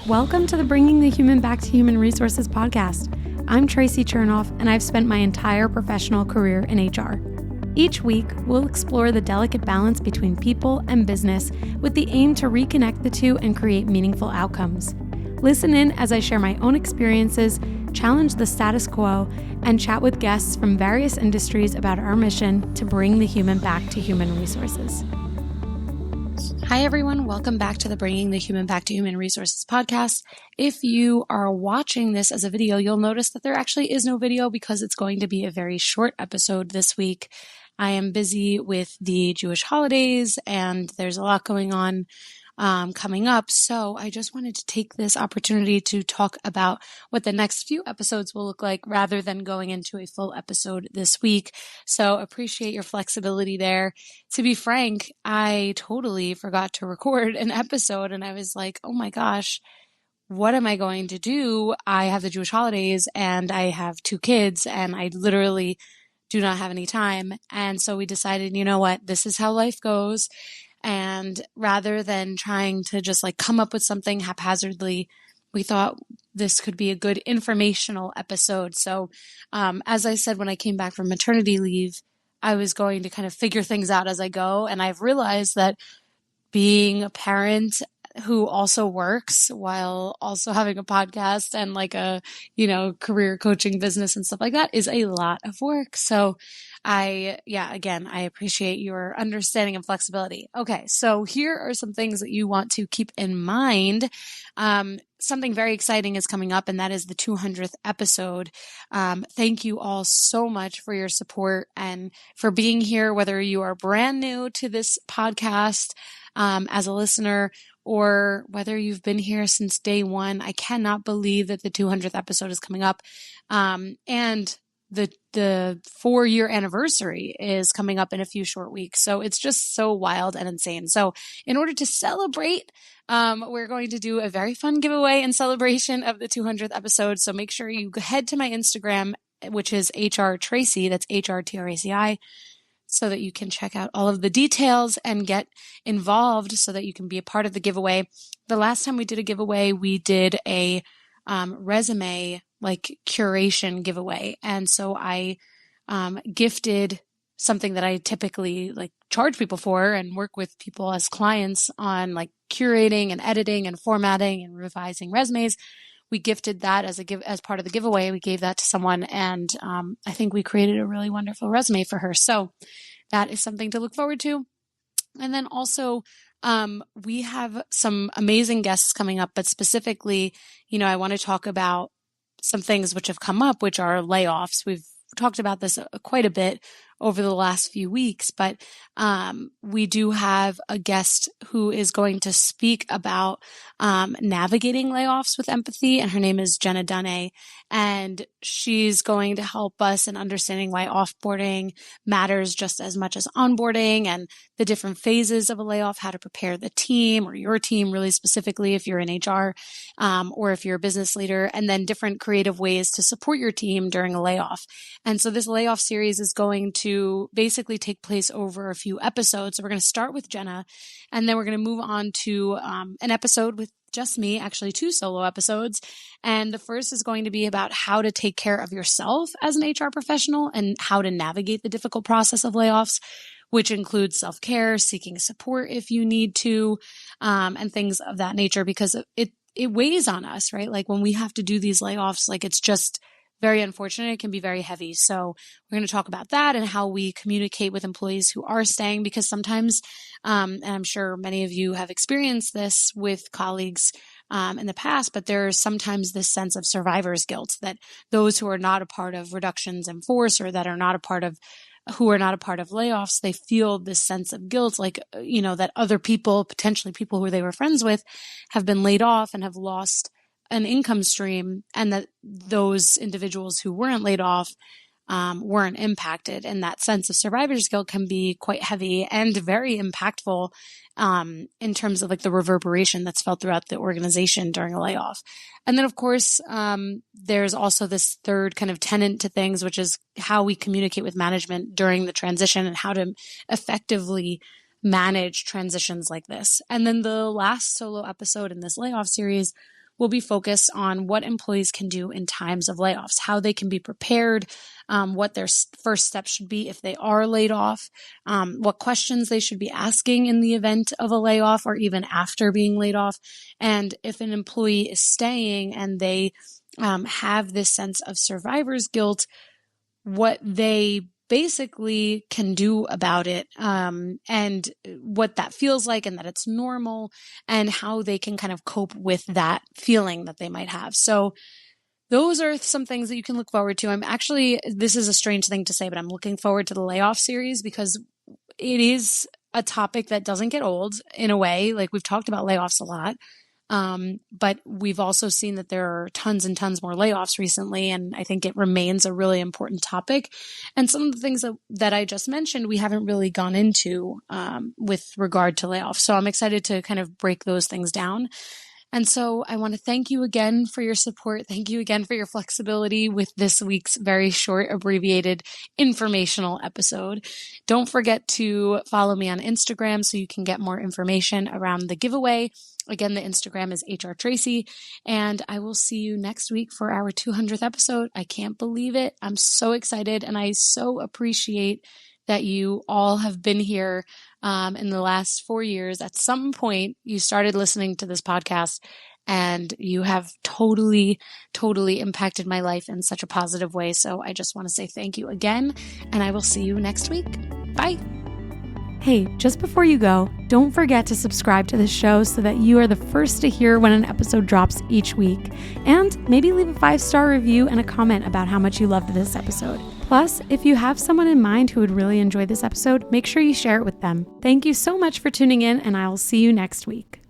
Welcome to the Bringing the Human Back to Human Resources podcast. I'm Traci Chernoff, and I've spent my entire professional career in HR. Each week, we'll explore the delicate balance between people and business with the aim to reconnect the two and create meaningful outcomes. Listen in as I share my own experiences, challenge the status quo, and chat with guests from various industries about our mission to bring the human back to human resources. Hi, everyone. Welcome back to the Bringing the Human Back to Human Resources podcast. If you are watching this as a video, you'll notice that there actually is no video because it's going to be a very short episode this week. I am busy with the Jewish holidays and there's a lot going on coming up. So I just wanted to take this opportunity to talk about what the next few episodes will look like rather than going into a full episode this week. So appreciate your flexibility there. To be frank, I totally forgot to record an episode and I was like, oh my gosh, what am I going to do? I have the Jewish holidays and I have 2 kids and I literally do not have any time. And so we decided, you know what, this is how life goes. And rather than trying to just come up with something haphazardly, we thought this could be a good informational episode. So as I said, when I came back from maternity leave, I was going to kind of figure things out as I go. And I've realized that being a parent who also works while also having a podcast and a, career coaching business and stuff like that is a lot of work. So I appreciate your understanding and flexibility. Okay. So here are some things that you want to keep in mind. Something very exciting is coming up, and that is the 200th episode. Thank you all so much for your support and for being here, whether you are brand new to this podcast as a listener, or whether you've been here since day one. I cannot believe that the 200th episode is coming up. And the 4-year anniversary is coming up in a few short weeks. So it's just so wild and insane. So in order to celebrate, we're going to do a very fun giveaway in celebration of the 200th episode. So make sure you head to my Instagram, which is HR Traci, that's HRTRACI, so that you can check out all of the details and get involved so that you can be a part of the giveaway. The last time we did a giveaway, we did a resume curation giveaway. And so I gifted something that I typically charge people for and work with people as clients on curating and editing and formatting and revising resumes. We gifted that as part of the giveaway. We gave that to someone, and I think we created a really wonderful resume for her. So that is something to look forward to. And then also, we have some amazing guests coming up, but specifically, I want to talk about some things which have come up, which are layoffs. We've talked about this quite a bit over the last few weeks, but we do have a guest who is going to speak about navigating layoffs with empathy, and her name is Jenna Dunne, and she's going to help us in understanding why offboarding matters just as much as onboarding, and the different phases of a layoff, how to prepare the team or your team really specifically if you're in HR or if you're a business leader, and then different creative ways to support your team during a layoff. And so this layoff series is going to basically take place over a few episodes. So we're going to start with Jenna, and then we're going to move on to an episode with just me, actually 2 solo episodes. And the first is going to be about how to take care of yourself as an HR professional and how to navigate the difficult process of layoffs, which includes self-care, seeking support if you need to, and things of that nature, because it weighs on us, right? When we have to do these layoffs, it's just very unfortunate. It can be very heavy. So we're going to talk about that and how we communicate with employees who are staying, because sometimes, and I'm sure many of you have experienced this with colleagues in the past, but there's sometimes this sense of survivor's guilt that those who are not a part of reductions in force or that are not a part of layoffs, they feel this sense of guilt, that other people, potentially people who they were friends with, have been laid off and have lost an income stream, and that those individuals who weren't laid off weren't impacted. And that sense of survivor's guilt can be quite heavy and very impactful in terms of the reverberation that's felt throughout the organization during a layoff. And then, of course, there's also this third kind of tenet to things, which is how we communicate with management during the transition and how to effectively manage transitions like this. And then the last solo episode in this layoff series will be focused on what employees can do in times of layoffs, how they can be prepared, what their first steps should be if they are laid off, what questions they should be asking in the event of a layoff or even after being laid off. And if an employee is staying and they have this sense of survivor's guilt, what they basically can do about it, and what that feels like, and that it's normal, and how they can kind of cope with that feeling that they might have. So those are some things that you can look forward to. This is a strange thing to say, but I'm looking forward to the layoff series because it is a topic that doesn't get old in a way. Like, we've talked about layoffs a lot. But we've also seen that there are tons and tons more layoffs recently, and I think it remains a really important topic. And some of the things that I just mentioned, we haven't really gone into with regard to layoffs. So I'm excited to kind of break those things down. And so I want to thank you again for your support. Thank you again for your flexibility with this week's very short, abbreviated, informational episode. Don't forget to follow me on Instagram so you can get more information around the giveaway. Again, the Instagram is HR Traci, and I will see you next week for our 200th episode. I can't believe it. I'm so excited, and I so appreciate that you all have been here in the last 4 years. At some point, you started listening to this podcast, and you have totally, totally impacted my life in such a positive way. So I just want to say thank you again, and I will see you next week. Bye. Hey, just before you go, don't forget to subscribe to the show so that you are the first to hear when an episode drops each week. And maybe leave a 5-star review and a comment about how much you loved this episode. Plus, if you have someone in mind who would really enjoy this episode, make sure you share it with them. Thank you so much for tuning in, and I will see you next week.